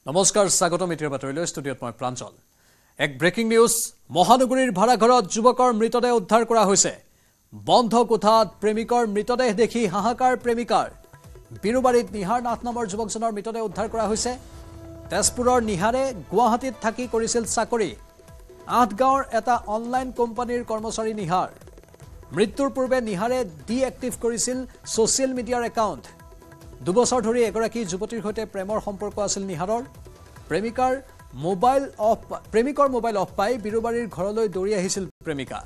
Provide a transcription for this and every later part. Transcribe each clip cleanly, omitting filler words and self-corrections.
নমস্কাৰ স্বাগতম মিটিৰ বাতৰিলৈ ষ্টুডিঅ'ত মই প্ৰাঞ্জল এক ব্ৰেকিং নিউজ মহানগৰীৰ ভাড়াঘৰত যুৱকৰ মৃতদেহ উদ্ধাৰ কৰা হৈছে বন্ধ কোঠাত প্ৰেমিকৰ মৃতদেহ দেখি হাহাকাৰ প্ৰেমিকাৰ বিৰুবাৰীত নিহাৰ নাথ নামৰ যুৱকজনৰ মৃতদেহ উদ্ধাৰ কৰা হৈছে তেজপুৰৰ নিহাৰে গুৱাহাটীত থাকি কৰিছিল চাকৰি আঠগাঁৱৰ এটা অনলাইন কোম্পানীৰ কৰ্মচাৰী নিহাৰ মৃত্যুৰ পূৰ্বে নিহাৰে ডিএক্টিভ কৰিছিল সোশ্যাল মিডিয়াৰ একাউণ্ট দুবছৰ ধৰি এগৰাকী যুৱতীৰ সৈতে প্ৰেমৰ সম্পৰ্ক আছিল নিহাৰৰ প্ৰেমিকৰ মোবাইল অফ পাই বিৰুবাৰীৰ ঘৰলৈ দৌৰি আহিছিল প্ৰেমিকা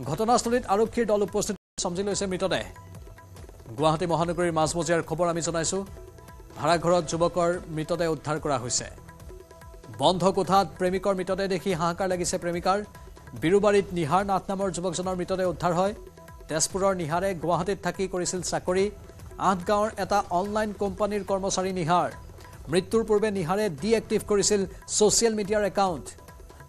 ঘটনাস্থলীত আৰক্ষীৰ দল উপস্থিত সমজি লৈছে মৃতদেহ গুৱাহাটী মহানগৰীৰ মাজমজিয়াৰ খবৰ আমি জনাইছো ভাড়াঘৰত যুৱকৰ মৃতদেহ উদ্ধাৰ কৰা হৈছে বন্ধ কোঠাত প্ৰেমিকৰ মৃতদেহ দেখি হাহাকাৰ লাগিছে প্ৰেমিকাৰ বিৰুবাৰীত নিহাৰ নাথ নামৰ যুৱকজনৰ মৃতদেহ উদ্ধাৰ হয় তেজপুৰৰ নিহাৰে গুৱাহাটীত থাকি কৰিছিল চাকৰি আঠগাঁৱৰ এটা অনলাইন কোম্পানীৰ কৰ্মচাৰী নিহাৰ মৃত্যুৰ পূৰ্বে নিহাৰে ডিএক্টিভ কৰিছিল সোশ্যাল মিডিয়াৰ একাউণ্ট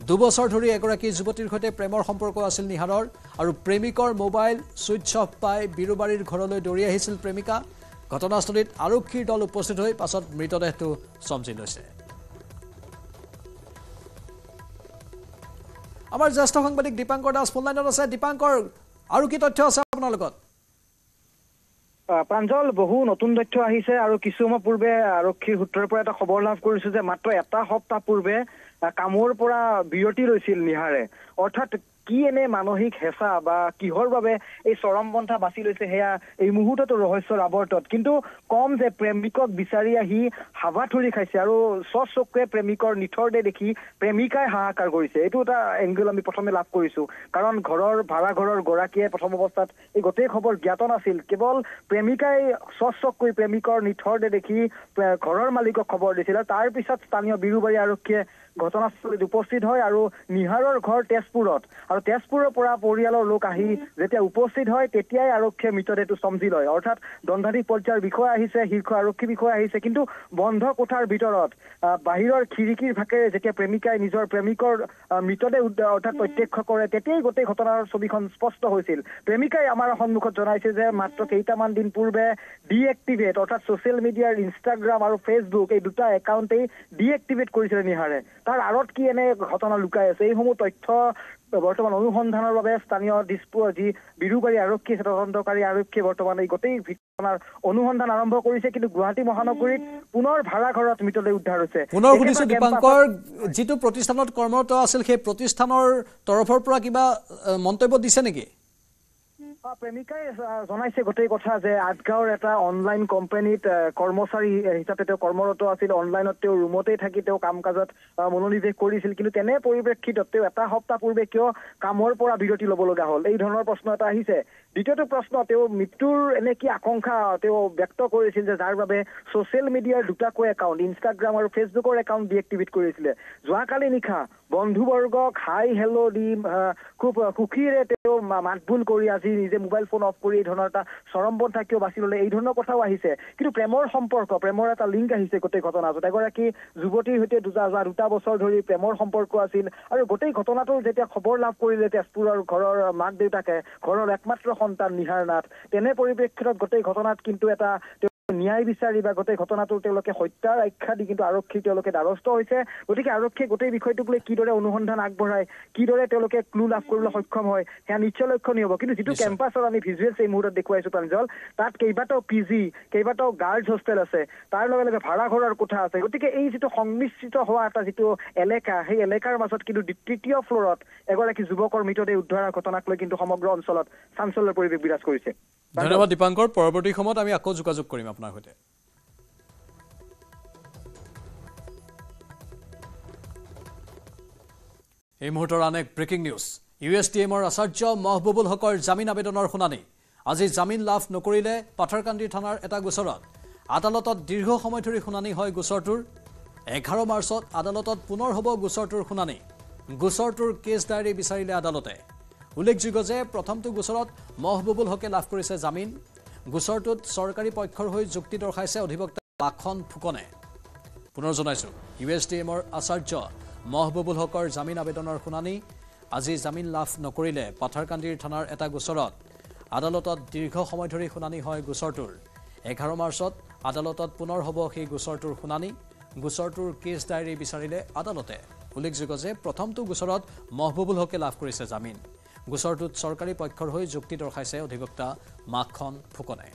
দুবছৰ ধৰি এগৰাকী যুৱতীৰ সৈতে প্ৰেমৰ সম্পৰ্ক আছিল নিহাৰৰ আৰু প্ৰেমিকৰ মোবাইল সুইচ অফ পাই বিৰুবাৰীৰ ঘৰলৈ দৌৰি আহিছিল প্ৰেমিকা ঘটনাস্থলীত আৰক্ষীৰ দল উপস্থিত হৈ পাছত মৃতদেহটো সমজি লৈছে আমাৰ জ্যেষ্ঠ সাংবাদিক দীপাংকৰ দাস ফোন লাইনত আছে দীপাংকৰ আৰু কি তথ্য আছে আপোনাৰ লগত প্ৰাঞ্জল বহু নতুন তথ্য আহিছে আৰু কিছু সময় পূৰ্বে আৰক্ষীৰ সূত্ৰৰ পৰা এটা খবৰ লাভ কৰিছো যে মাত্ৰ এটা সপ্তাহ পূৰ্বে কামৰ পৰা বিৰতি লৈছিল নিহাৰে অৰ্থাৎ কি এনে মানসিক হেঁচা বা কিহৰ বাবে এই চৰমপন্থা বাছি লৈছে সেয়া এই মুহূৰ্ততো ৰহস্যৰ আৱৰ্তত কিন্তু কম যে প্ৰেমিকক বিচাৰি আহি হাবাথুৰি খাইছে আৰু চকুৱে প্ৰেমিকৰ নিথৰ দেহ দেখি প্ৰেমিকাই হাহাকাৰ কৰিছে এইটো এটা এংগল আমি প্ৰথমে লাভ কৰিছো কাৰণ ভাড়াঘৰৰ গৰাকীয়ে প্ৰথম অৱস্থাত এই গোটেই খবৰ জ্ঞাত নাছিল কেৱল প্ৰেমিকাই চকুৱে প্ৰেমিকৰ নিথৰ দেহ দেখি ঘৰৰ মালিকক খবৰ দিছিল তাৰ পিছত স্থানীয় বিৰুবাৰী আৰক্ষীয়ে ঘটনাস্থলীত উপস্থিত হয় আৰু নিহাৰৰ ঘৰ তেজপুৰত আৰু তেজপুৰৰ পৰা পৰিয়ালৰ লোক আহি যেতিয়া উপস্থিত হয় তেতিয়াই আৰক্ষীয়ে মৃতদেহটো সমজি লয় অৰ্থাৎ দণ্ডাধীশ পৰ্যায়ৰ বিষয়া আহিছে শীৰ্ষ আৰক্ষী বিষয়া আহিছে কিন্তু বন্ধ কোঠাৰ ভিতৰত বাহিৰৰ খিৰিকীৰ ফাকেৰে যেতিয়া প্ৰেমিকাই নিজৰ প্ৰেমিকৰ মৃতদেহ অৰ্থাৎ প্ৰত্যক্ষ কৰে তেতিয়াই গোটেই ঘটনাৰ ছবিখন স্পষ্ট হৈছিল প্ৰেমিকাই আমাৰ সন্মুখত জনাইছে যে মাত্ৰ কেইটামান দিন পূৰ্বে ডিএক্টিভেট অৰ্থাৎ ছচিয়েল মিডিয়াৰ ইনষ্টাগ্ৰাম আৰু ফেচবুক এই দুটা একাউণ্টেই ডিএক্টিভেট কৰিছিলে নিহাৰে তাৰ আঁৰত কি এনে ঘটনা লুকাই আছে এইসমূহ তথ্য বৰ্তমান অনুসন্ধানৰ বাবে স্থানীয় দিছপুৰ যি বিৰুবাৰী আৰক্ষী তদন্তকাৰী আৰক্ষীয়ে বৰ্তমান এই গোটেই ঘটনাৰ অনুসন্ধান আৰম্ভ কৰিছে কিন্তু গুৱাহাটী মহানগৰীত পুনৰ ভাড়াঘৰত মৃতদেহ উদ্ধাৰ হৈছে পুনৰ সুধিছো দীপাংকৰ যিটো প্ৰতিষ্ঠানত কৰ্মৰত আছিল সেই প্ৰতিষ্ঠানৰ তৰফৰ পৰা কিবা মন্তব্য দিছে নেকি প্ৰেমিকাই জনাইছে গোটেই কথা যে আঠগাঁৱৰ এটা অনলাইন কোম্পানীত কৰ্মচাৰী হিচাপে তেওঁ কৰ্মৰত আছিল অনলাইনত তেওঁ ৰুমতেই থাকি তেওঁ কাম কাজত মনোনিৱেশ কৰিছিল কিন্তু তেনে পৰিপ্ৰেক্ষিতত তেওঁ এটা সপ্তাহ পূৰ্বে কিয় কামৰ পৰা বিৰতি ল'ব লগা হ'ল এই ধৰণৰ প্ৰশ্ন এটা আহিছে দ্বিতীয়টো প্ৰশ্ন তেওঁ মৃত্যুৰ এনে কি আশংকা তেওঁ ব্যক্ত কৰিছিল যে যাৰ বাবে ছচিয়েল মিডিয়াৰ দুটাকৈ একাউণ্ট ইনষ্টাগ্ৰাম আৰু ফেচবুকৰ একাউণ্ট ডিএক্টিভেট কৰিছিলে যোৱাকালি নিশা বন্ধুবৰ্গক হাই হেল্ল' দি খুব সুখীৰে তেওঁ মাতবোল কৰি আজি নিজে মোবাইল ফোন অফ কৰি এই ধৰণৰ এটা চৰমপন্থা কিয় বাছি ল'লে এই ধৰণৰ কথাও আহিছে কিন্তু প্ৰেমৰ এটা লিংক আহিছে গোটেই ঘটনাটোত এগৰাকী যুৱতীৰ সৈতে দুটা বছৰ ধৰি প্ৰেমৰ সম্পৰ্ক আছিল আৰু গোটেই ঘটনাটো যেতিয়া খবৰ লাভ কৰিলে তেজপুৰৰ ঘৰৰ মাক দেউতাকে ঘৰৰ একমাত্ৰ সন্তান নিহাৰ নাথ তেনে পৰিপ্ৰেক্ষিতত গোটেই ঘটনাত কিন্তু এটা ন্যায় বিচাৰি বা গোটেই ঘটনাটো তেওঁলোকে হত্যাৰ আখ্যা দি কিন্তু আৰক্ষী তেওঁলোকে দ্বাৰস্থ হৈছে গতিকে আৰক্ষীয়ে গোটেই বিষয়টোক লৈ কিদৰে অনুসন্ধান আগবঢ়ায় কিদৰে তেওঁলোকে ক্লু লাভ কৰিবলৈ সক্ষম হয় সেয়া নিশ্চয় লক্ষণীয় হ'ব কিন্তু যিটো কেম্পাছৰ আমি ভিজুৱেলছ এই মুহূৰ্তত দেখুৱাইছো প্ৰাঞ্জল তাত কেইবাটাও পিজি কেইবাটাও গাৰ্লছ হোষ্টেল আছে তাৰ লগে লগে ভাড়াঘৰৰ কোঠা আছে গতিকে এই যিটো সংমিশ্ৰিত হোৱা এটা যিটো এলেকা সেই এলেকাৰ মাজত কিন্তু তৃতীয় ফ্ল'ৰত এগৰাকী যুৱকৰ মৃতদেহ উদ্ধাৰৰ ঘটনাক লৈ কিন্তু সমগ্ৰ অঞ্চলত চাঞ্চল্যৰ পৰিৱেশ বিৰাজ কৰিছে ধন্যবাদ দীপাংকৰ পৰৱৰ্তী সময়ত আমি আকৌ যোগাযোগ কৰিম আপোনাৰ সৈতে এই মুহূৰ্তৰ আন এক ব্ৰেকিং নিউজ USTMৰ আচাৰ্য মহবুবুল হকৰ জামিন আবেদনৰ শুনানি আজি জামিন লাভ নকৰিলে পাথাৰকান্দি থানাৰ এটা গোচৰত আদালতত দীৰ্ঘ সময় ধৰি শুনানি হয় গোচৰটোৰ 11 মাৰ্চত আদালতত পুনৰ হ'ব গোচৰটোৰ শুনানি গোচৰটোৰ কেছ ডায়েৰী বিচাৰিলে আদালতে উল্লেখযোগ্য যে প্ৰথমটো গোচৰত মহবুবুল হকে লাভ কৰিছে জামিন গোচৰটোত চৰকাৰী পক্ষৰ হৈ যুক্তি দৰ্শাইছে অধিবক্তা লাখন ফুকনে পুনৰ জনাইছো USTMৰ আচাৰ্য মহবুবুল হকৰ জামিন আবেদনৰ শুনানি আজি জামিন লাভ নকৰিলে পাথাৰকান্দিৰ থানাৰ এটা গোচৰত আদালতত দীৰ্ঘ সময় ধৰি শুনানি হয় গোচৰটোৰ 11 মাৰ্চত আদালতত পুনৰ হ'ব সেই গোচৰটোৰ শুনানি গোচৰটোৰ কেছ ডায়েৰী বিচাৰিলে আদালতে। উল্লেখযোগ্য যে প্ৰথমটো গোচৰত মহবুবুল হকে লাভ কৰিছে জামিন। গোচৰটোত চৰকাৰী পক্ষৰ হৈ যুক্তি দৰ্শাইছে অধিবক্তা মাখন ফুকনে।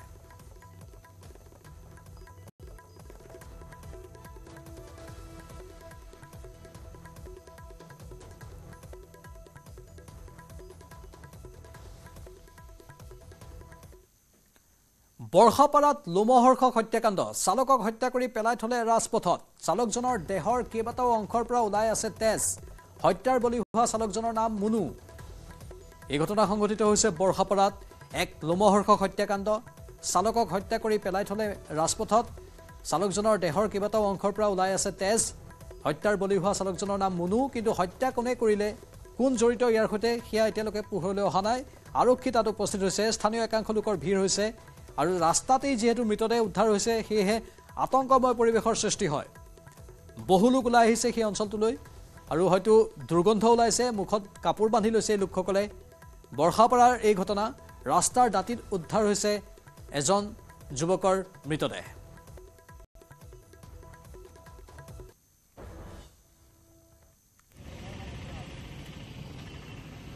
বৰ্ষাপাৰাত লোমহৰ্ষক হত্যাকাণ্ড, চালকক হত্যা কৰি পেলাই থলে ৰাজপথত। চালকজনৰ দেহৰ কেইবাটাও অংশৰ পৰা ওলাই আছে তেজ। হত্যাৰ বলি হোৱা চালকজনৰ নাম মুনু। এই ঘটনা সংঘটিত হৈছে বৰ্ষাপাৰাত। এক লোমহৰ্ষক হত্যাকাণ্ড, চালকক হত্যা কৰি পেলাই থলে ৰাজপথত। চালকজনৰ দেহৰ কেইবাটাও অংশৰ পৰা ওলাই আছে তেজ। হত্যাৰ বলি হোৱা চালকজনৰ নাম মুনু, কিন্তু হত্যা কোনে কৰিলে, কোন জড়িত ইয়াৰ সৈতে সেয়া এতিয়ালৈকে পোহৰলৈ অহা নাই। আৰক্ষী তাত উপস্থিত হৈছে, স্থানীয় একাংশ লোকৰ ভিৰ হৈছে আৰু ৰাস্তাতেই যিহেতু মৃতদেহ উদ্ধাৰ হৈছে সেয়েহে আতংকময় পৰিৱেশৰ সৃষ্টি হয়। বহু লোক ওলাই আহিছে সেই অঞ্চলটোলৈ আৰু হয়তো দুৰ্গন্ধ ওলাইছে, মুখত কাপোৰ বান্ধি লৈছে এই লোকসকলে। বৰ্ষাপাৰাৰ এই ঘটনা, ৰাস্তাৰ দাঁতিত উদ্ধাৰ হৈছে এজন যুৱকৰ মৃতদেহ।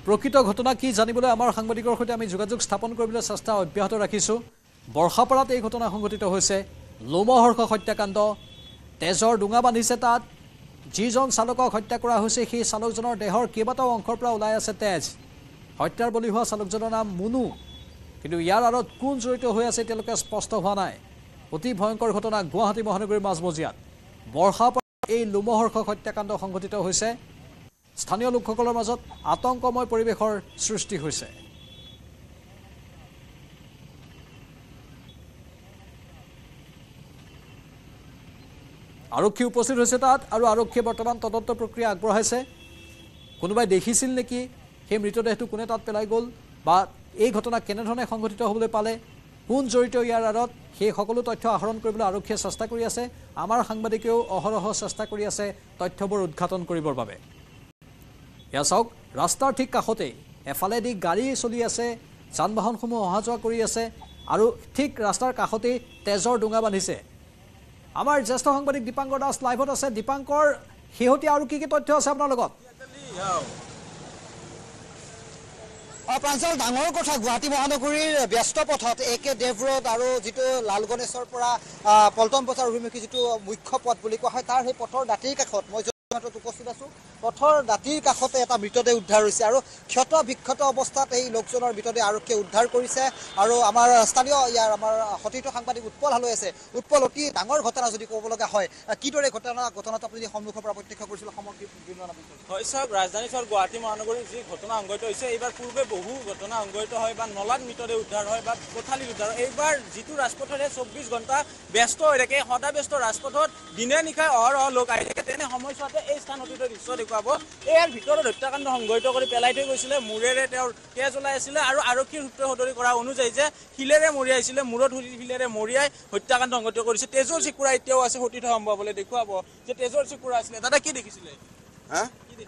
প্ৰকৃত ঘটনা কি জানিবলৈ আমাৰ সাংবাদিকৰ সৈতে আমি যোগাযোগ স্থাপন কৰিবলৈ চেষ্টা অব্যাহত ৰাখিছোঁ। বৰ্ষাপাৰাত এই ঘটনা সংঘটিত হৈছে, লোমহৰ্ষক হত্যাকাণ্ড, তেজৰ ডুঙা বান্ধিছে তাত। যিজন চালকক হত্যা কৰা হৈছে সেই চালকজনৰ দেহৰ কেইবাটাও অংশৰ পৰা ওলাই আছে তেজ। হত্যাৰ বলি হোৱা চালকজনৰ নাম মুনু, কিন্তু ইয়াৰ আঁৰত কোন জড়িত হৈ আছে এতিয়ালৈকে স্পষ্ট হোৱা নাই। অতি ভয়ংকৰ ঘটনা গুৱাহাটী মহানগৰীৰ মাজমজিয়াত। বৰ্ষাপাৰাত এই লোমহৰ্ষক হত্যাকাণ্ড সংঘটিত হৈছে। স্থানীয় লোকসকলৰ মাজত আতংকময় পৰিৱেশৰ সৃষ্টি হৈছে। আৰক্ষী উপস্থিত হৈছে তাত আৰু আৰক্ষীয়ে বৰ্তমান তদন্ত প্ৰক্ৰিয়া আগবঢ়াইছে। কোনোবাই দেখিছিল নেকি সেই মৃতদেহটো, কোনে তাত পেলাই গ'ল, বা এই ঘটনা কেনেধৰণে সংঘটিত হ'বলৈ পালে, কোন জড়িত ইয়াৰ আঁৰত, সেই সকলো তথ্য আহৰণ কৰিবলৈ আৰক্ষীয়ে চেষ্টা কৰি আছে। আমাৰ সাংবাদিকেও অহৰহ চেষ্টা কৰি আছে তথ্যবোৰ উদ্ঘাটন কৰিবৰ বাবে। এয়া চাওক, ৰাস্তাৰ ঠিক কাষতেই এফালেদি গাড়ী চলি আছে, যান বাহনসমূহ অহা যোৱা কৰি আছে আৰু ঠিক ৰাস্তাৰ কাষতেই তেজৰ ডুঙা বান্ধিছে। আমাৰ জ্যেষ্ঠ সাংবাদিক দীপাংকৰ দাস লাইভত আছে। দীপাংকৰ, শেহতীয়া আৰু কি কি তথ্য আছে আপোনাৰ লগত? প্ৰাঞ্জল, ডাঙৰ কথা, গুৱাহাটী মহানগৰীৰ ব্যস্ত পথত AK দেৱ ৰোড আৰু যিটো লাল গণেশৰ পৰা পল্টন বজাৰ অভিমুখী যিটো মুখ্য পথ বুলি কোৱা হয়, তাৰ সেই পথৰ দাঁতিৰ কাষত মই উপস্থিত আছো। পথৰ দাঁতিৰ কাষতে এটা মৃতদেহ উদ্ধাৰ হৈছে আৰু ক্ষত বিক্ষত অৱস্থাত এই লোকজনৰ মৃতদেহ আৰক্ষীয়ে উদ্ধাৰ কৰিছে। আৰু আমাৰ স্থানীয় আমাৰ সতীৰ্থ সাংবাদিক উৎপল হালৈ আছে। উৎপল, অতি ডাঙৰ ঘটনা যদি ক'ব লগা হয়, কিদৰে ঘটনাটো আপুনি সন্মুখৰ পৰা প্ৰত্যক্ষ কৰিছিল, সামগ্ৰিক বিৱৰণ? হয় চাওক, ৰাজধানী চহৰ গুৱাহাটী মহানগৰীৰ যি ঘটনা সংঘটিত হৈছে, এইবাৰ পূৰ্বে বহু ঘটনা সংঘটিত হয় বা নলাত মৃতদেহ উদ্ধাৰ হয় বা কোঠালিত উদ্ধাৰ হয়। এইবাৰ যিটো ৰাজপথেৰে 24 ঘণ্টা ব্যস্ত হৈ থাকে, সদায় ব্যস্ত ৰাজপথত দিনে নিশাই অহৰহ লোক আহি থাকে, তেনে সময়ছোৱাতে এই স্থান অতীতৰ দৃশ্য দেখুৱাব। ইয়াৰ ভিতৰত হত্যাকাণ্ড সংঘটিত কৰি পেলাই থৈ গৈছিলে। মূৰেৰে তেওঁৰ তেজ ওলাই আছিলে আৰু আৰক্ষীৰ সূত্ৰে সদৰি কৰা অনুযায়ী যে শিলেৰে মৰিয়াইছিলে, মূৰত শিলেৰে মৰিয়াই হত্যাকাণ্ড সংঘটিত কৰিছে। তেজৰ চিকুৰা এতিয়াও আছে, সতীৰ্থ সম্ভৱলৈ দেখুৱাব যে তেজৰ চিকুৰা আছিলে। দাদা, কি দেখিছিলে?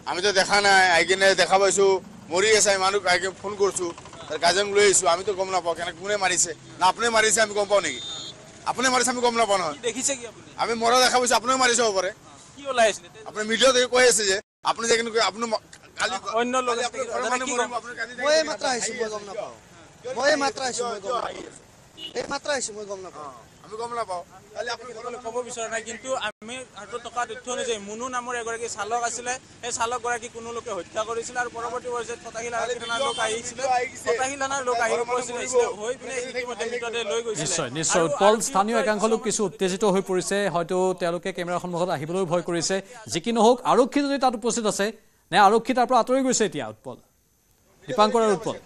আমি তো দেখা নাই, আহি কিনে দেখা পাইছো মৰি আছে। মানুহ আহি ফোন কৰিছো, গাৰ্জেন লৈ আহিছো। আমিতো গম নাপাওঁ কেনেকৈ কোনে মাৰিছে, না আপুনি মাৰিছে আমি গম পাওঁ নেকি? আপুনি মাৰিছে আমি গম নাপাওঁ নহয়। দেখিছে কি আপুনি? আমি মৰা দেখা পাইছো, আপুনিও মাৰিছে হ'ব পাৰে। কি ওলাই আছিলে? আপুনি মিডিয়াত কৈ আছে যে আপুনি যে কিন্তু আপুনি অন্য লোক মই মাত্ৰ আহিছো, মই গম নাপাওঁ। মই মাত্ৰ আহিছো, মই গম নাপাওঁ। আমি গম নাপাওঁ। ক'ব বিচৰা নাই, কিন্তু আমি হাতত থকা তথ্য অনুযায়ী মুনু নামৰ এগৰাকী চালক আছিলে। সেই চালকগৰাকী কোনো লোকে হত্যা কৰিছিলে আৰু পৰৱৰ্তী পৰ্যায়ত ফটাশিল থানাৰ লোক আহিছিলে। ফটাশিল থানাৰ লোক আহি উপস্থিত হৈছিলে, হৈ পিনে ইতিমধ্যে মৃতদেহ লৈ গৈছিলে। নিশ্চয় নিশ্চয় উৎপল, স্থানীয় একাংশ লোক কিছু উত্তেজিত হৈ পৰিছে। হয়তো তেওঁলোকে কেমেৰাৰ সন্মুখত আহিবলৈও ভয় কৰিছে। যি কি নহওক, আৰক্ষী যদি তাত উপস্থিত আছে নে আৰক্ষী তাৰ পৰা আঁতৰি গৈছে এতিয়া? উৎপল, দীপাংকৰ আৰু উৎপল।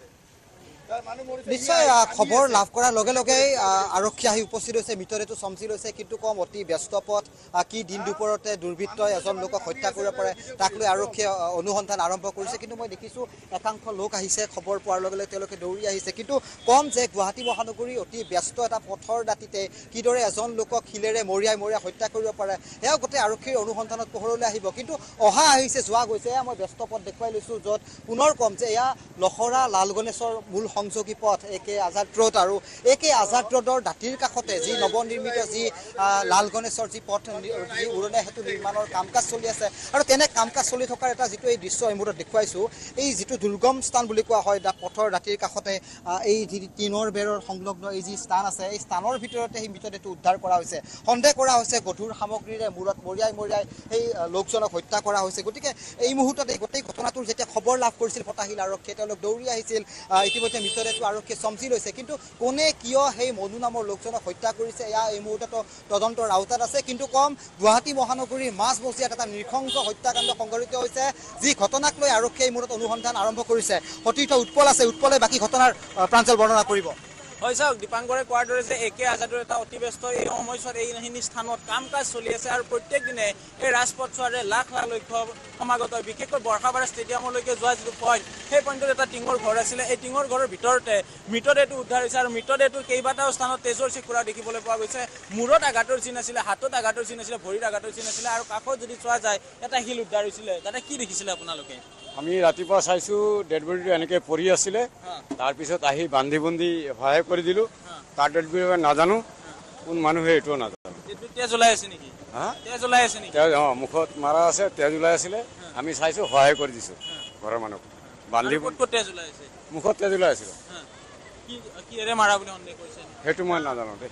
নিশ্চয় খবৰ লাভ কৰাৰ লগে লগেই আৰক্ষী আহি উপস্থিত হৈছে, মৃতদেহটো চমচি লৈছে। কিন্তু কম, অতি ব্যস্ত পথ, কি দিন দুপৰতে দুৰ্বৃত্তই এজন লোকক হত্যা কৰিব পাৰে তাক লৈ আৰক্ষীয়ে অনুসন্ধান আৰম্ভ কৰিছে। কিন্তু মই দেখিছোঁ একাংশ লোক আহিছে, খবৰ পোৱাৰ লগে লগে তেওঁলোকে দৌৰি আহিছে। কিন্তু কম যে গুৱাহাটী মহানগৰী অতি ব্যস্ত এটা পথৰ দাঁতিতে কিদৰে এজন লোকক শিলেৰে মৰিয়াই হত্যা কৰিব পাৰে, সেয়াও গোটেই আৰক্ষীৰ অনুসন্ধানত পোহৰলৈ আহিব। কিন্তু অহা আহিছে, যোৱা গৈছে। এয়া মই ব্যস্ত পথ দেখুৱাই লৈছোঁ, য'ত পুনৰ কম যে এয়া লখৰা লাল গণেশৰ মূল সংযোগী পথ একে আজাদ ৰোড আৰু একে আজাদ ৰোডৰ দাঁতিৰ কাষতে যি নৱনিৰ্মিত যি লাল গণেশৰ যি পথ যি উৰণীয়া সেতু নিৰ্মাণৰ কাম কাজ চলি আছে আৰু তেনে কাম কাজ চলি থকাৰ এটা যিটো এই দৃশ্য এই মুহূৰ্তত দেখুৱাইছোঁ এই যিটো দুৰ্গম স্থান বুলি কোৱা হয় পথৰ দাঁতিৰ কাষতে এই যি টিনৰ বেৰৰ সংলগ্ন এই যি স্থান আছে এই স্থানৰ ভিতৰতে সেই মৃতদেহটো উদ্ধাৰ কৰা হৈছে সন্দেহ কৰা হৈছে গধুৰ সামগ্ৰীৰে মূৰত মৰিয়াই সেই লোকজনক হত্যা কৰা হৈছে গতিকে এই মুহূৰ্তত এই গোটেই ঘটনাটোৰ যেতিয়া খবৰ লাভ কৰিছিল ফটাহিল আৰক্ষীয়ে তেওঁলোক দৌৰি আহিছিল ইতিমধ্যে মৃতদেহটো আৰক্ষীয়ে চমজি লৈছে কিন্তু কোনে কিয় সেই মনু নামৰ লোকজনক হত্যা কৰিছে এয়া এই মুহূৰ্তত তদন্তৰ আওতাত আছে কিন্তু কম গুৱাহাটী মহানগৰীৰ মাজমজিয়াত এটা নৃশংস হত্যাকাণ্ড সংঘটিত হৈছে যি ঘটনাক লৈ আৰক্ষীয়ে এই মুহূৰ্তত অনুসন্ধান আৰম্ভ কৰিছে সতীৰ্থ উৎপল আছে উৎপলে বাকী ঘটনাৰ প্ৰাঞ্জল বৰ্ণনা কৰিব হয় চাওক দীপাংকৰে কোৱাৰ দৰে যে একে আজাদৰ এটা অতি ব্যস্ত এই সময়ছোৱাত এইখিনি স্থানত কাম কাজ চলি আছে আৰু প্ৰত্যেক দিনে এই ৰাজপথছোৱাৰে লাখ লাখ লক্ষ্য সমাগত বিশেষকৈ বৰ্ষাপাৰা ষ্টেডিয়ামলৈকে যোৱা যিটো পইণ্ট সেই পইণ্টত এটা টিঙৰ ঘৰ আছিলে এই টিঙৰ ঘৰৰ ভিতৰতে মৃতদেহটো উদ্ধাৰ হৈছে আৰু মৃতদেহটোৰ কেইবাটাও স্থানত তেজৰ চিকুৰা দেখিবলৈ পোৱা গৈছে মূৰত আঘাতৰ চিন আছিলে হাতত আঘাতৰ চিন আছিলে ভৰিত আঘাতৰ চিন আছিলে আৰু কাষত যদি চোৱা যায় এটা শিল উদ্ধাৰ হৈছিলে তাতে কি দেখিছিলে আপোনালোকে আমি ৰাতিপুৱা চাইছোঁ ডেড বডিটো এনেকৈ পৰি আছিলে তাৰপিছত আহি বান্ধি বুন্ধি সহায় কৰি দিলোঁ তাৰ ডেড বডি নাজানো কোন মানুহে এইটোও নাজানো তেজ ওলাই আছে নেকি তেজ ওলাই আছে নেকি তেজ মুখত মাৰা আছে তেজ ওলাই আছিলে আমি চাইছোঁ সহায় কৰি দিছোঁ ঘৰৰ মানুহক বান্ধি তেজ ওলাই আছে মুখত তেজ ওলাই আছিলে কিহেৰে মাৰা বুলি সন্দেহ কৰিছে সেইটো মই নাজানো দেই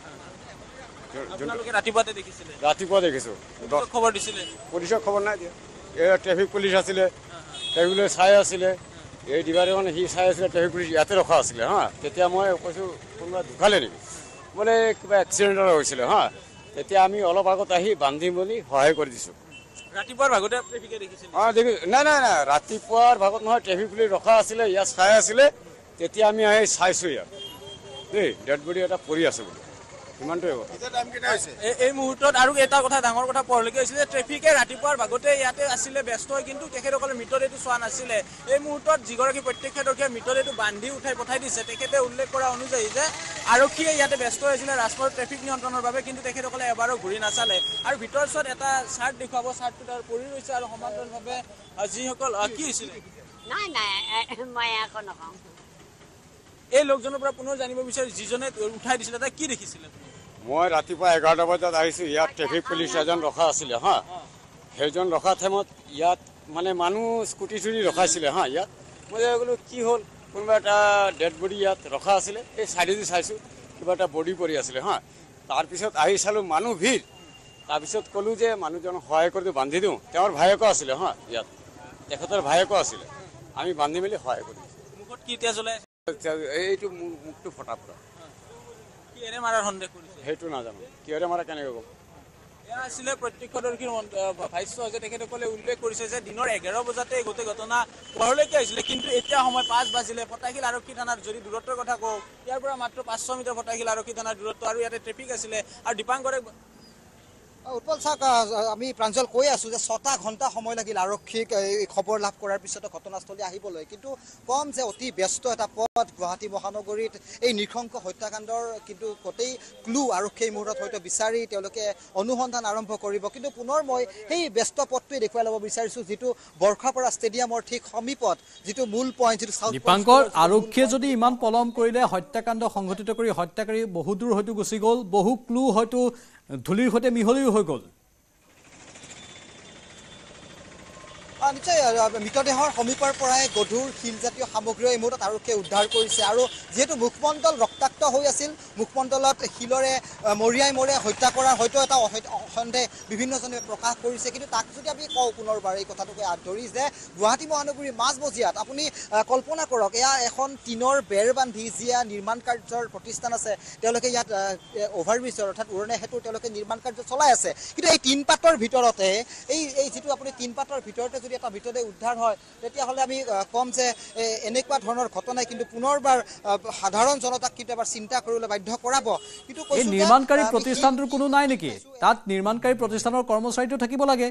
ৰাতিপুৱাতে দেখিছিলে ৰাতিপুৱা দেখিছোঁ খবৰ দিছিলে পুলিচক খবৰ নাই দিয়া এই ট্ৰেফিক পুলিচ আছিলে ট্ৰেফিক পুলিচ চাই আছিলে এই দিবাৰে মানে সি চাই আছিলে ট্ৰেফিক পুলিচ ইয়াতে ৰখা আছিলে হা তেতিয়া মই কৈছোঁ কোনোবা ঢুকালে নেকি বোলে কিবা এক্সিডেণ্ট হৈছিলে হা তেতিয়া আমি অলপ আগত আহি বান্ধি মেলি সহায় কৰি দিছোঁ ৰাতিপুৱাৰ ভাগতে ট্ৰেফিকে দেখিছিলে দেখিছোঁ নাই ৰাতিপুৱাৰ ভাগত নহয় ট্ৰেফিক পুলিচ ৰখা আছিলে ইয়াত চাই আছিলে তেতিয়া আমি আহি চাইছোঁ ইয়াত দেই ডেড বডি এটা পৰি আছে বুলি সিমানটোৱে এই মুহূৰ্তত আৰু এটা কথা ডাঙৰ কথা পঢ়লৈকে হৈছিলে ট্ৰেফিকে ৰাতিপুৱাৰ ভাগতে ইয়াতে আছিলে ব্যস্ত হৈ কিন্তু তেখেতসকলে মৃতদেহটো চোৱা নাছিলে এই মুহূৰ্তত যিগৰাকী প্ৰত্যক্ষদৰ্শীয়ে মৃতদেহটো বান্ধি উঠাই পঠাই দিছে তেখেতে উল্লেখ কৰা অনুযায়ী যে আৰক্ষীয়ে ইয়াতে ব্যস্ত হৈছিলে ৰাজপথ ট্ৰেফিক নিয়ন্ত্ৰণৰ বাবে কিন্তু তেখেতসকলে এবাৰো ঘূৰি নাচালে আৰু ভিতৰচোৱাত এটা চাৰ্ট দেখুৱাব চাৰ্টটো তাৰ পৰি ৰৈছে আৰু সমান্তৰালভাৱে যিসকল কি হৈছিলে মই একো নকওঁ এই লোকজনৰ পৰা পুনৰ জানিব বিচাৰি যিজনে উঠাই দিছিলে তাই কি দেখিছিলে মই ৰাতিপুৱা 11টা বজাত আহিছোঁ ইয়াত ট্ৰেফিক পুলিচ এজন ৰখা আছিলে হা সেইজন ৰখা টাইমত ইয়াত মানে মানুহ স্কুটি চুটি ৰখাইছিলে হা ইয়াত মই বোলো কি হ'ল কোনোবা এটা ডেড বডি ইয়াত ৰখা আছিলে এই চাইডেদি চাইছোঁ কিবা এটা বডি পৰি আছিলে হা তাৰপিছত আহি চালোঁ মানুহ ভিৰ তাৰপিছত ক'লোঁ যে মানুহজনক সহায় কৰি দিওঁ বান্ধি দিওঁ তেওঁৰ ভায়েকো আছিলে হা ইয়াত তেখেতৰ ভায়েকো আছিলে আমি বান্ধি মেলি সহায় কৰি দিছোঁ মুখত কি তেজ ওলাই এইটো মুখটো ফটা ফুটা কিহেৰে মাৰাৰ সন্দেহ কৰিছে সেইটো নাজানো কিহেৰে মাৰা কেনেকৈ ক'ম এয়া আছিলে প্ৰত্যক্ষদৰ্শীৰ ভাষ্য যে তেখেতসকলে উল্লেখ কৰিছে যে দিনৰ 11 বজাতে এই গোটেই ঘটনা ঘৰলৈকে আহিছিলে কিন্তু এতিয়া সময় 5 বাজিলে ফটাশিল আৰক্ষী থানাৰ যদি দূৰত্বৰ কথা কওঁ ইয়াৰ পৰা মাত্ৰ 500 মিটাৰ ফটাশিল আৰক্ষী থানাৰ দূৰত্ব আৰু ইয়াতে ট্ৰেফিক আছিলে আৰু দীপাংকৰে উৎপল চাওক আমি প্ৰাঞ্জল কৈ আছোঁ যে 6টা ঘণ্টা সময় লাগিল আৰক্ষীক এই খবৰ লাভ কৰাৰ পিছতে ঘটনাস্থলী আহিবলৈ কিন্তু কম যে অতি ব্যস্ত এটা পথ গুৱাহাটী মহানগৰীত এই নৃশংস হত্যাকাণ্ডৰ কিন্তু গোটেই ক্লু আৰক্ষীয়ে মুহূৰ্তত হয়তো বিচাৰি তেওঁলোকে অনুসন্ধান আৰম্ভ কৰিব কিন্তু পুনৰ মই সেই ব্যস্ত পথটোৱে দেখুৱাই ল'ব বিচাৰিছোঁ যিটো বৰ্ষাপাৰা ষ্টেডিয়ামৰ ঠিক সমীপত যিটো মূল পইণ্ট যিটো চাউথ দীপাংকৰ আৰক্ষীয়ে যদি ইমান পলম কৰিলে হত্যাকাণ্ড সংঘটিত কৰি হত্যাকাৰী বহু দূৰ হয়তো গুচি গ'ল বহু ক্লু হয়তো ধূলিৰ সৈতে মিহলিও হৈ গ'ল নিশ্চয় মৃতদেহৰ সমীপৰ পৰাই গধুৰ শিলজাতীয় সামগ্ৰী এই মুহূৰ্তত আৰক্ষীয়ে উদ্ধাৰ কৰিছে আৰু যিহেতু মুখমণ্ডল ৰক্তাক্ত হৈ আছিল মুখমণ্ডলত শিলৰে মৰিয়াই হত্যা কৰাৰ হয়তো এটা সন্দেহ বিভিন্নজনে প্ৰকাশ কৰিছে কিন্তু তাক যদি আমি কওঁ পুনৰবাৰ এই কথাটোকে ধৰি যে গুৱাহাটী মহানগৰীৰ মাজমজিয়াত আপুনি কল্পনা কৰক এয়া এখন টিনৰ বেৰ বান্ধি যিয়া নিৰ্মাণ কাৰ্যৰ প্ৰতিষ্ঠান আছে তেওঁলোকে ইয়াত অভাৰব্ৰিজৰ অৰ্থাৎ উৰণীয়া সেতুৰ তেওঁলোকে নিৰ্মাণ কাৰ্য চলাই আছে কিন্তু এই টিনপাতৰ ভিতৰতে এই যিটো আপুনি টিনপাতৰ ভিতৰতে যদি এটা মৃতদেহ উদ্ধাৰ হয় তেতিয়াহ'লে আমি কম যে এনেকুৱা ধৰণৰ ঘটনাই কিন্তু পুনৰবাৰ সাধাৰণ জনতাক কিন্তু এবাৰ চিন্তা কৰিবলৈ বাধ্য কৰাব কিন্তু এই নিৰ্মাণকাৰী প্ৰতিষ্ঠানটোৰ কোনো নাই নেকি তাত নিৰ্মাণকাৰী প্ৰতিষ্ঠানৰ কৰ্মচাৰীটো থাকিব লাগে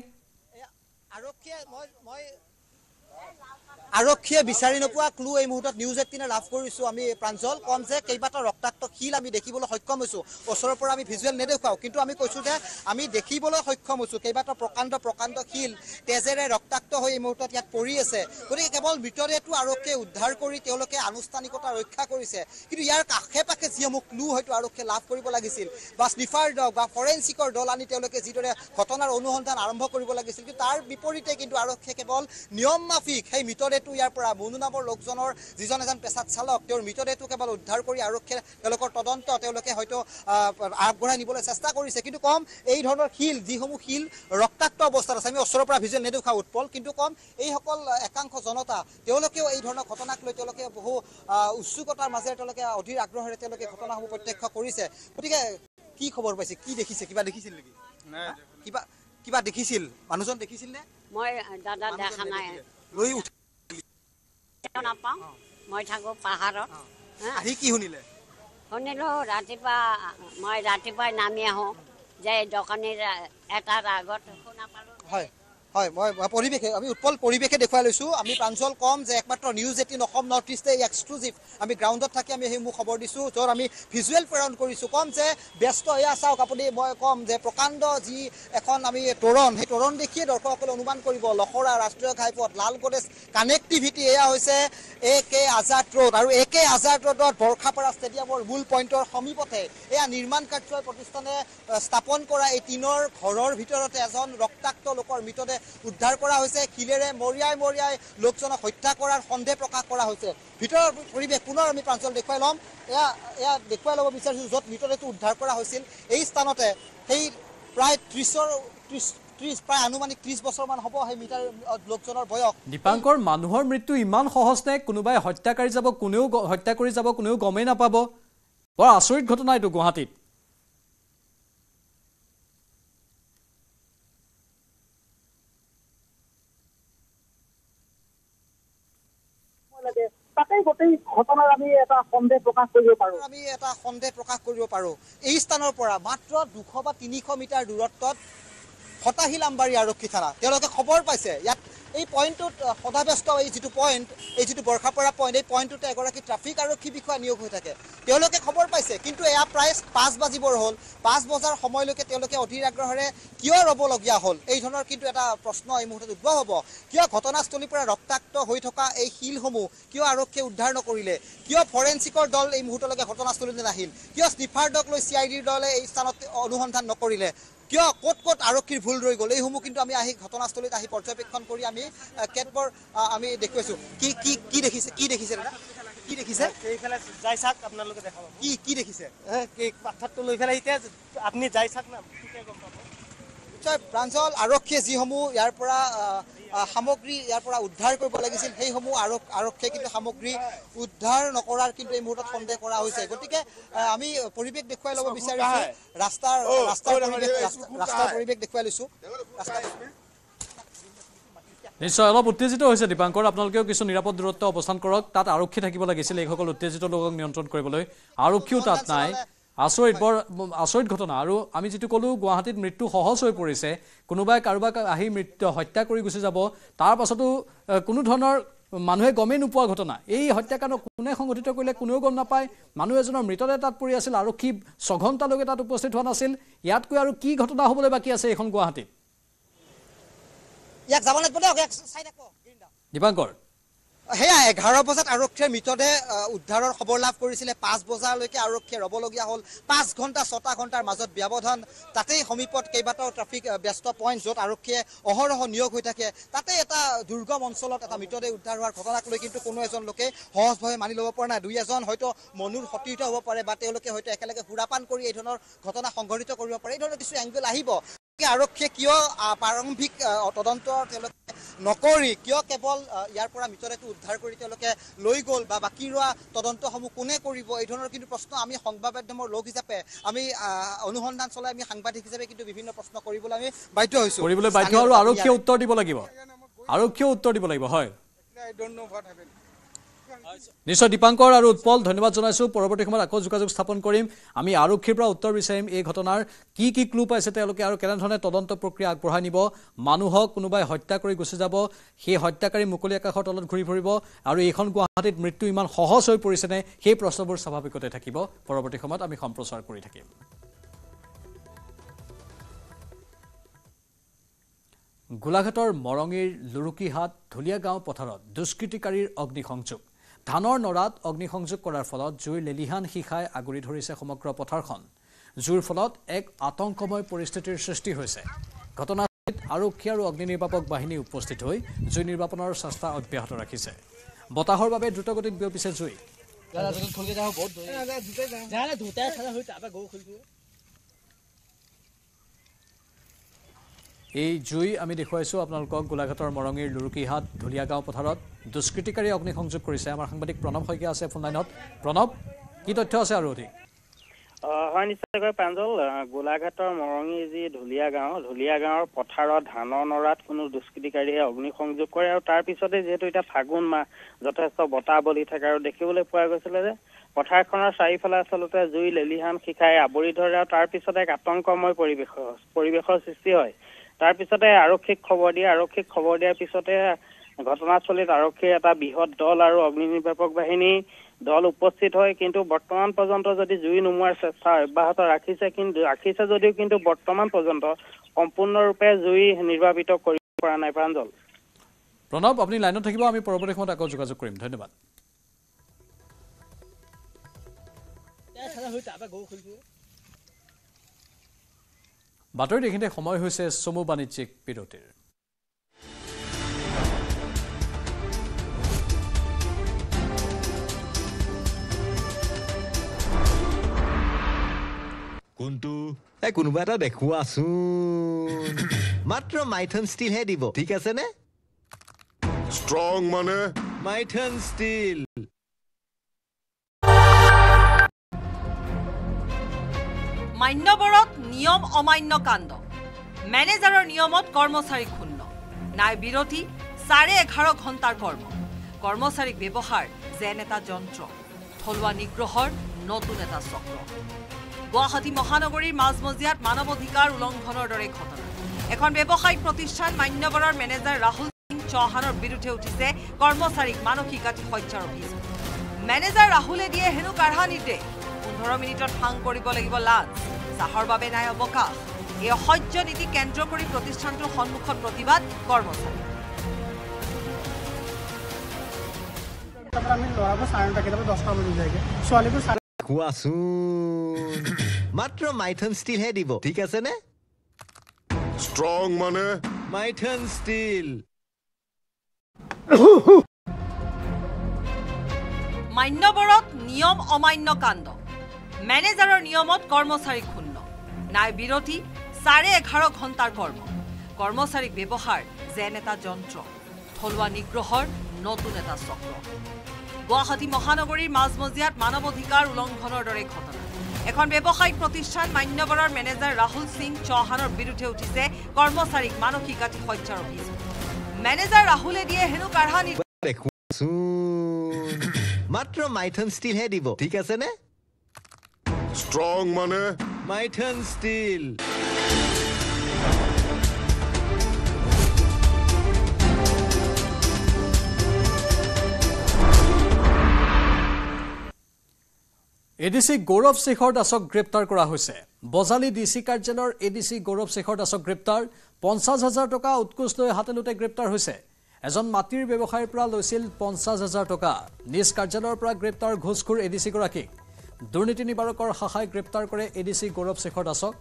আৰক্ষীয়ে বিচাৰি নোপোৱা ক্লু এই মুহূৰ্তত নিউজ 18 লাভ কৰিছোঁ আমি প্ৰাঞ্জল কম যে কেইবাটাও ৰক্তাক্ত শিল আমি দেখিবলৈ সক্ষম হৈছোঁ ওচৰৰ পৰা আমি ভিজুৱেল নেদেখাওঁ কিন্তু আমি কৈছোঁ যে আমি দেখিবলৈ সক্ষম হৈছোঁ কেইবাটাও প্ৰকাণ্ড শিল তেজেৰে ৰক্তাক্ত হৈ এই মুহূৰ্তত ইয়াত পৰি আছে গতিকে কেৱল মৃতদেহটো আৰক্ষীয়ে উদ্ধাৰ কৰি তেওঁলোকে আনুষ্ঠানিকতা ৰক্ষা কৰিছে কিন্তু ইয়াৰ কাষে পাশে যিসমূহ ক্লু হয়তো আৰক্ষীয়ে লাভ কৰিব লাগিছিল বা স্নিফাৰ দল বা ফৰেনচিকৰ দল আনি তেওঁলোকে যিদৰে ঘটনাৰ অনুসন্ধান আৰম্ভ কৰিব লাগিছিল কিন্তু তাৰ বিপৰীতে কিন্তু আৰক্ষীয়ে কেৱল নিয়ম মাফিক সেই মৃতদেহটো ইয়াৰ পৰা মুনু নামৰ লোকজনৰ যিজন এজন পেছাত চালক তেওঁৰ মৃতদেহটো কেৱল উদ্ধাৰ কৰি আৰক্ষীয়ে তেওঁলোকৰ তদন্ত তেওঁলোকে হয়তো আগবঢ়াই নিবলৈ চেষ্টা কৰিছে কিন্তু কম এই ধৰণৰ শিল যিসমূহ শিল ৰক্তাক্ত অৱস্থাত আছে আমি ওচৰৰ পৰা ভিজুৱেল নেদেখাওঁ উৎপল কিন্তু কম এইসকল একাংশ জনতা তেওঁলোকেও এই ধৰণৰ ঘটনাক লৈ তেওঁলোকে বহু উৎসুকতাৰ মাজেৰে তেওঁলোকে অধীৰ আগ্ৰহেৰে তেওঁলোকে ঘটনাসমূহ প্ৰত্যক্ষ কৰিছে গতিকে কি খবৰ পাইছে কি দেখিছে কিবা দেখিছিল নেকি কিবা দেখিছিল মানুহজন দেখিছিল নে মই দাদা দেখা নাই লৈ উঠ নাপাওঁ মই থাকোঁ পাহাৰত আহি কি শুনিলে শুনিলোঁ ৰাতিপুৱাই নামি আহোঁ যে দোকানীৰ এটাৰ আগত শুনা পালোঁ হয় হয় মই পৰিৱেশে আমি উৎপল পৰিৱেশে দেখুৱাই লৈছোঁ আমি প্ৰাঞ্জল কম যে একমাত্ৰ নিউজ 18 অসম নৰ্থ ইষ্টে এক্সক্লুজিভ আমি গ্ৰাউণ্ডত থাকি আমি সেইসমূহ খবৰ দিছোঁ য'ত আমি ভিজুৱেল প্ৰেৰণ কৰিছোঁ কম যে ব্যস্ত এয়া চাওক আপুনি মই কম যে প্ৰকাণ্ড যি এখন আমি তোৰণ সেই তোৰণ দেখিয়ে দৰ্শকসকলে অনুমান কৰিব লখৰা ৰাষ্ট্ৰীয় ঘাইপথ লাল গণেশ কানেক্টিভিটি এয়া হৈছে AK আজাদ ৰোড আৰু AK আজাদ ৰোডত বৰ্ষাপাৰা ষ্টেডিয়ামৰ মূল পইণ্টৰ সমীপতে এয়া নিৰ্মাণ কাৰ্য প্ৰতিষ্ঠানে স্থাপন কৰা এই টিনৰ ঘৰৰ ভিতৰতে এজন ৰক্তাক্ত লোকৰ মৃতদেহ উদ্ধাৰ কৰা হৈছে শিলেৰে মৰিয়াই লোকজনক হত্যা কৰাৰ সন্দেহ প্ৰকাশ কৰা হৈছে ভিতৰৰ পৰিৱেশ পুনৰ আমি প্ৰাঞ্জল দেখুৱাই ল'ম এয়া দেখুৱাই ল'ব বিচাৰিছোঁ য'ত মৃতদেহটো উদ্ধাৰ কৰা হৈছিল এই স্থানতে সেই প্ৰায় 30 প্ৰায় আনুমানিক 30 বছৰমান হ'ব সেই মৃত লোকজনৰ বয়স দীপাংকৰ মানুহৰ মৃত্যু ইমান সহজ নে কোনোবাই হত্যাকাৰী যাব কোনেও হত্যা কৰি যাব কোনেও গমেই নাপাব বৰ আচৰিত ঘটনা এইটো গুৱাহাটীত তাতেই গোটেই ঘটনাৰ আমি এটা সন্দেহ প্ৰকাশ কৰিব পাৰোঁ এই স্থানৰ পৰা মাত্ৰ 200 বা 300 মিটাৰ দূৰত্বত ফটাহিল আমবাৰী আৰক্ষী থানা তেওঁলোকে খবৰ পাইছে ইয়াত এই পইণ্টটোত সদাব্যস্ত এই যিটো পইণ্ট এই যিটো বৰ্ষাপাৰা পইণ্ট এই পইণ্টটোতে এগৰাকী ট্ৰাফিক আৰক্ষী বিষয়া নিয়োগ হৈ থাকে তেওঁলোকে খবৰ পাইছে কিন্তু এয়া প্ৰায় 5 বাজিবৰ হ'ল 5 বজাৰ সময়লৈকে তেওঁলোকে অধীৰ আগ্ৰহেৰে কিয় ৰ'বলগীয়া হ'ল এই ধৰণৰ কিন্তু এটা প্ৰশ্ন এই মুহূৰ্তত উদ্ভৱ হ'ব কিয় ঘটনাস্থলীৰ পৰা ৰক্তাক্ত হৈ থকা এই শিলসমূহ কিয় আৰক্ষীয়ে উদ্ধাৰ নকৰিলে কিয় ফৰেনচিকৰ দল এই মুহূৰ্তলৈকে ঘটনাস্থলীলৈ নাহিল কিয় স্নিফাৰ দলক লৈ CIDৰ দলে এই স্থানত অনুসন্ধান নকৰিলে কিয় ক'ত আৰক্ষীৰ ভুল ৰৈ গ'ল এইসমূহ কিন্তু আমি আহি ঘটনাস্থলীত আহি পৰ্যবেক্ষণ কৰি আমি কেতবোৰ আমি দেখুৱাইছোঁ কি দেখিছে দাদা কি দেখিছে এইফালে যাই চাওক আপোনালোকে দেখাব কি দেখিছে পাথৰটো লৈ পেলাই এতিয়া আপুনি যাই চাওক না নিশ্চয় প্ৰাঞ্জল আৰক্ষীয়ে যিসমূহ ইয়াৰ পৰা সামগ্ৰী ইয়াৰ পৰা উদ্ধাৰ কৰিব লাগিছিল সেইসমূহ আৰক্ষীয়ে কিন্তু সামগ্ৰী উদ্ধাৰ নকৰাৰ কিন্তু এই মুহূৰ্তত সন্দেহ কৰা হৈছে গতিকে আমি পৰিৱেশ দেখুৱাই ল'ব বিচাৰিছোঁ ৰাস্তাৰ পৰিৱেশ দেখুৱাই লৈছোঁ নিশ্চয় অলপ উত্তেজিত হৈছে দীপাংকৰ আপোনালোকেও কিছু নিৰাপদ দূৰত্ব অৱস্থান কৰক তাত আৰক্ষী থাকিব লাগিছিল এইসকল উত্তেজিত লোকক নিয়ন্ত্ৰণ কৰিবলৈ আৰক্ষীও তাত নাই আচৰিত ঘটনা আৰু আমি যেটো কলো গুৱাহাটীত মৃত্যু সহজ হৈ পৰিছে কোনোবাই কাৰোবাক আহি মৃত্যু হত্যা কৰি গুচি যাব তাৰ পাছতো কোনো ধৰণৰ মানুহে গমেই নোপোৱা ঘটনা এই হত্যাকাণ্ড কোনে সংঘটিত কৰিলে কোনেও গম নাপায় মানুহ এজনৰ মৃতদেহ তাত পৰি আছিল আৰক্ষী 6 ঘণ্টালৈকে তাত উপস্থিত হোৱা নাছিল ইয়াতকৈ আৰু কি ঘটনা হ'বলৈ বাকী আছে এখন গুৱাহাটীত ইয়াক যাব লাগিব দীপাংকৰ হেয়া 11 বজাত আৰক্ষীৰ মৃতদেহ উদ্ধাৰৰ খবৰ লাভ কৰিছিলে 5 বজালৈকে আৰক্ষীয়ে ৰবলগীয়া হ'ল 5 ঘণ্টা 6 ঘণ্টাৰ মাজত ব্যৱধান তাতেই সমীপত কেইবাটাও ট্ৰাফিক ব্যস্ত পইণ্ট য'ত আৰক্ষীয়ে অহৰহ নিয়োগ হৈ থাকে তাতে এটা দুৰ্গম অঞ্চলত এটা মৃতদেহ উদ্ধাৰ হোৱাৰ ঘটনাক লৈ কিন্তু কোনো এজন লোকে সহজভাৱে মানি ল'ব পৰা নাই দুই এজন হয়তো মনুৰ সতীৰ্থ হ'ব পাৰে বা তেওঁলোকে হয়তো একেলগে সুৰাপান কৰি এই ধৰণৰ ঘটনা সংঘটিত কৰিব পাৰে এই ধৰণৰ কিছু এংগল আহিব আৰক্ষীয়ে কিয় প্ৰাৰম্ভিক তদন্ত তেওঁলোকে নকৰি কিয় কেৱল ইয়াৰ পৰা মৃতদেহটো উদ্ধাৰ কৰি তেওঁলোকে লৈ গ'ল বা বাকী ৰোৱা তদন্তসমূহ কোনে কৰিব এই ধৰণৰ কিন্তু প্ৰশ্ন আমি সংবাদ মাধ্যমৰ লোক হিচাপে আমি অনুসন্ধান চলাই আমি সাংবাদিক হিচাপে কিন্তু বিভিন্ন প্ৰশ্ন কৰিবলৈ আমি বাধ্য হৈছোঁ কৰিবলৈ বাধ্য আৰু আৰক্ষীয়ে উত্তৰ দিব লাগিব হয় I don't know what happened. নিশ্চয় দীপাংকৰ আৰু উৎপল ধন্যবাদ জনাইছো পৰৱৰ্তী সময়ত আকৌ যোগাযোগ স্থাপন কৰিম আমি আৰক্ষীৰ পৰা উত্তৰ বিচাৰিম এই ঘটনাৰ কি ক্লু পাইছে তেওঁলোকে আৰু কেনেধৰণে তদন্ত প্ৰক্ৰিয়া আগবঢ়াই নিব মানুহক কোনোবাই হত্যা কৰি গুচি যাব সেই হত্যাকাৰী মুকলি আকাশৰ তলত ঘূৰি ফুৰিব আৰু এইখন গুৱাহাটীত মৃত্যু ইমান সহজ হৈ পৰিছেনে সেই প্ৰশ্নবোৰ স্বাভাৱিকতে থাকিব পৰৱৰ্তী সময়ত আমি সম্প্ৰচাৰ কৰি থাকিম গোলাঘাটৰ মৰঙীৰ লুৰুকিহাট ধুলিয়া গাঁও পথাৰত দুষ্কৃতিকাৰীৰ অগ্নিসংযোগ ধানৰ নৰাত অগ্নিসংযোগ কৰাৰ ফলত জুইৰ লেলিহান শিখাই আগুৰি ধৰিছে সমগ্ৰ পথাৰখন জুইৰ ফলত এক আতংকময় পৰিস্থিতিৰ সৃষ্টি হৈছে ঘটনাস্থলীত আৰক্ষী আৰু অগ্নি নিৰ্বাপক বাহিনী উপস্থিত হৈ জুই নিৰ্বাপনৰ চেষ্টা অব্যাহত ৰাখিছে বতাহৰ বাবে দ্ৰুতগতিত বিয়পিছে জুই এই জুই আমি দেখুৱাইছো আপোনালোকক গোলাঘাটৰ মৰঙীৰ লুৰুকিহাট ধুলিয়া গাঁও পথাৰত দুষ্কৃতিকাৰী অগ্নিসংযোগ কৰিছে আমাৰ সাংবাদিক প্ৰণৱ শইকীয়া আছে ফোন লাইনত প্ৰণৱ কি তথ্য আছে আৰু অধিক হয় নিশ্চয়কৈ প্ৰাঞ্জল গোলাঘাটৰ মৰঙীৰ যি ধুলিয়া গাঁৱৰ পথাৰত ধানৰ নৰাত কোনো দুষ্কৃতিকাৰীয়ে অগ্নিসংযোগ কৰে আৰু তাৰ পিছতে যিহেতু এতিয়া ফাগুন মাহ যথেষ্ট বতাহ বলি থাকে আৰু দেখিবলৈ পোৱা গৈছিলে যে পথাৰখনৰ চাৰিওফালে আচলতে জুই লেলিহান শিখাই আৱৰি ধৰে আৰু তাৰ পিছতে এক আতংকময় পৰিৱেশৰ সৃষ্টি হয় তাৰ পিছতে আৰক্ষীক খবৰ দিয়াৰ পিছতে ঘটনাস্থলীত আৰক্ষীৰ এটা বৃহৎ দল আৰু অগ্নি নিৰ্বাপক বাহিনী দল উপস্থিত হয় কিন্তু বৰ্তমান পৰ্যন্ত যদি জুই নুমুৱাৰ চেষ্টা অব্যাহত ৰাখিছে যদিও কিন্তু বৰ্তমান পৰ্যন্ত সম্পূৰ্ণৰূপে জুই নিৰ্বাপিত কৰিব পৰা নাই প্ৰাঞ্জল প্ৰণৱ আপুনি লাইনত থাকিব আমি পৰৱৰ্তী সময়ত আকৌ যোগাযোগ কৰিম ধন্যবাদ বাতৰি দেখিতে সময় হৈছে চমু বাণিজ্যিক বিৰতিৰ কোনটো কোনোবা এটা দেখুৱাচোন মাত্ৰ মাইথন ষ্টিল হে দিব ঠিক আছে নে ষ্ট্ৰং মানে মাইথন ষ্টিল মান্যবৰত নিয়ম অমান্য কাণ্ড মেনেজাৰৰ নিয়মত কৰ্মচাৰী ক্ষুণ্ণ নাই বিৰতি 11.5 ঘণ্টাৰ কৰ্মচাৰীক ব্যৱহাৰ যেন এটা যন্ত্ৰ থলুৱা নিগ্ৰহৰ নতুন এটা চক্ৰ গুৱাহাটী মহানগৰীৰ মাজমজিয়াত মানৱ অধিকাৰ উলংঘনৰ দৰে ঘটনা এখন ব্যৱসায়িক প্ৰতিষ্ঠান মান্যবৰৰ মেনেজাৰ ৰাহুল সিং চৌহানৰ বিৰুদ্ধে উঠিছে কৰ্মচাৰীক মানসিক আতিশয্যাৰ অভিযোগ মেনেজাৰ ৰাহুলে দিয়ে হেনো কাঢ়া নিৰ্দেশ 15 মিনিটত ফাং কৰিব লাগিব লাঞ্চ চাহৰ বাবে নাই অৱকাশ এই অসহ্য নীতি কেন্দ্ৰ কৰি প্ৰতিষ্ঠানটোৰ সন্মুখত প্ৰতিবাদ কৰ্মচাৰী আমি লৰাবোৰ 10:30 বাজি যায়গে ছোৱালীবোৰ দেখুৱাচোন মাত্ৰ মাইথন ষ্টিল হে দিব ঠিক আছে নে ষ্ট্ৰং মানে মাইথন ষ্টিল মান্যবৰত নিয়ম অমান্য কাণ্ড মেনেজাৰৰ নিয়মত কৰ্মচাৰী ক্ষুণ্ণ নাই বিৰতি 11.5 ঘণ্টাৰ কৰ্মচাৰীক ব্যৱহাৰ যেন এটা যন্ত্ৰ থলুৱা নিগ্ৰহৰ নতুন এটা চক্ৰ গুৱাহাটী মহানগৰীৰ মাজমজিয়াত মানৱ অধিকাৰ উলংঘনৰ দৰে ঘটনা এখন ব্যৱসায়িক প্ৰতিষ্ঠান মান্যবৰৰ মেনেজাৰ ৰাহুল সিং চৌহানৰ বিৰুদ্ধে উঠিছে কৰ্মচাৰীক মানসিক আতিশয্যাৰ অভিযোগ মেনেজাৰ ৰাহুলে দিয়ে হেনো কাঢ়া নিৰ্দেশ মাত্ৰ মাইথন ষ্টিল হে দিব ঠিক আছে নে ষ্ট্ৰং মানে মাইথন ষ্টিল এডিসি গৌৰৱ শেখৰ দাসক গ্ৰেপ্তাৰ কৰা হৈছে বজালি ডিসি কাৰ্যালয়ৰ এডিসি গৌৰৱ শেখৰ দাসক গ্ৰেপ্তাৰ 50,000 টকা উৎকোচ লৈ হাতেলুতে গ্ৰেপ্তাৰ হৈছে এজন মাটিৰ ব্যৱসায়ীৰ পৰা লৈছিল 50,000 টকা নিজ কাৰ্যালয়ৰ পৰা গ্ৰেপ্তাৰ ঘোষখোৰ এডিসি গৰাকীক দুৰ্নীতি নিবাৰকৰ শাখাই গ্ৰেপ্তাৰ কৰে এডিসি গৌৰৱ শেখৰ দাসক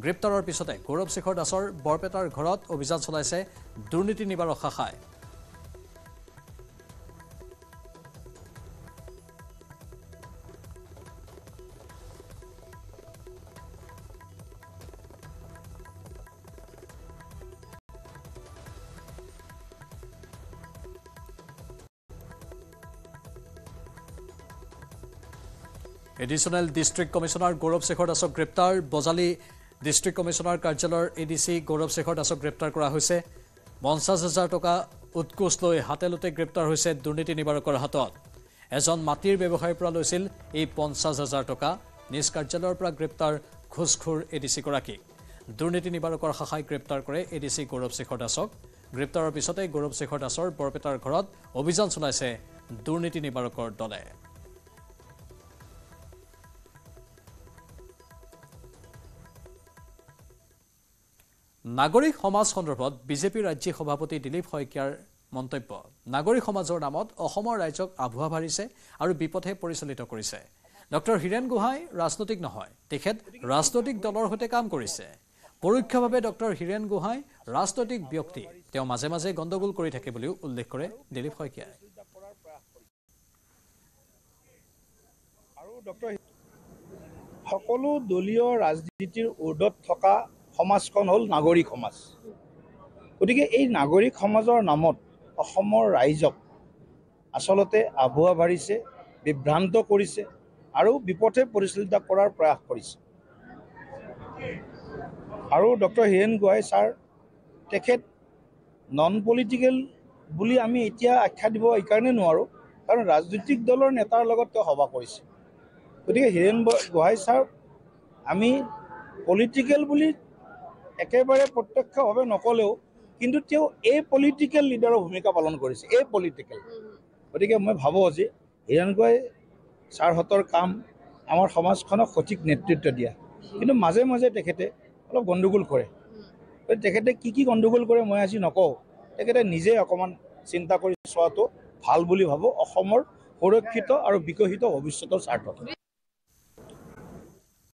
গ্ৰেপ্তাৰৰ পিছতে গৌৰৱ শেখৰ দাসৰ বৰপেটাৰ ঘৰত অভিযান চলাইছে দুৰ্নীতি নিবাৰক শাখাই এডিশনাল ডিস্ট্রিক্ট কমিশনার গৌরব শেখর দাসক গ্রেপ্তার বজালি ডিস্ট্রিক্ট কমিশনার কার্যালয়ের এডিসি গৌরব শেখর দাসক গ্রেপ্তার করা হয়েছে 50,000 টকা উৎকোচ লৈ হাতেলুতে গ্রেপ্তার হয়েছে দুর্নীতি নিবাৰকৰ হাতত এজন মাটিৰ ব্যৱসায়ীৰ পৰা লৈছিল এই 50,000 টকা। নিজ কাৰ্যালয়ৰ পৰা গ্ৰেপ্তাৰ ঘুষখোৰ এডিচিগৰাকীক। দুৰ্নীতি নিবাৰকৰ শাখাই গ্ৰেপ্তাৰ কৰে এডিচি গৌৰৱ শেখৰ দাসক। গ্ৰেপ্তাৰৰ পিছতে গৌৰৱ শেখৰ দাসৰ বৰপেটাৰ ঘৰত অভিযান চলাইছে দুৰ্নীতি নিবাৰকৰ দলে। নাগৰিক সমাজ সন্দৰ্ভত বিজেপি ৰাজ্যিক সভাপতি দিলীপ শইকীয়াৰ মন্তব্য। নাগৰিক সমাজৰ নামত অসমৰ ৰাইজক আভুৱা ভাৰিছে আৰু বিপথে পৰিচালিত কৰিছে। ডক্টৰ হীৰেন গোহাঁই ৰাজনৈতিক নহয়, তেখেত ৰাজনৈতিক দলৰ সৈতে কাম কৰিছে। পৰোক্ষভাৱে ডক্টৰ হীৰেন গোহাঁই ৰাজনৈতিক ব্যক্তি, তেওঁ মাজে মাজে গণ্ডগোল কৰি থাকে বুলিও উল্লেখ কৰে দিলীপ শইকীয়াই। সকলো দলীয় ৰাজনীতিৰ ঊৰ্ধত থকা সমাজখন হ'ল নাগৰিক সমাজ। গতিকে এই নাগৰিক সমাজৰ নামত অসমৰ ৰাইজক আচলতে আভুৱা ভাৰিছে, বিভ্ৰান্ত কৰিছে আৰু বিপথে পৰিচালিত কৰাৰ প্ৰয়াস কৰিছে। আৰু ডক্টৰ হীৰেন গোহাঁই ছাৰ তেখেত নন পলিটিকেল বুলি আমি এতিয়া আখ্যা দিব এইকাৰণে নোৱাৰোঁ, কাৰণ ৰাজনৈতিক দলৰ নেতাৰ লগত তেওঁ সভা কৰিছে। গতিকে হীৰেন গোহাঁই ছাৰ আমি পলিটিকেল বুলি একেবাৰে প্ৰত্যক্ষভাৱে নকলেও কিন্তু তেওঁ এই পলিটিকেল লিডাৰৰ ভূমিকা পালন কৰিছে, এই পলিটিকেল। গতিকে মই ভাবোঁ যে হীৰেন গোহাঁই ছাৰহঁতৰ কাম আমাৰ সমাজখনক সঠিক নেতৃত্ব দিয়া, কিন্তু মাজে মাজে তেখেতে অলপ গণ্ডগোল কৰে। তেখেতে কি গণ্ডগোল কৰে মই আজি নকওঁ, তেখেতে নিজে অকণমান চিন্তা কৰি চোৱাটো ভাল বুলি ভাবোঁ অসমৰ সুৰক্ষিত আৰু বিকশিত ভৱিষ্যতৰ স্বাৰ্থত।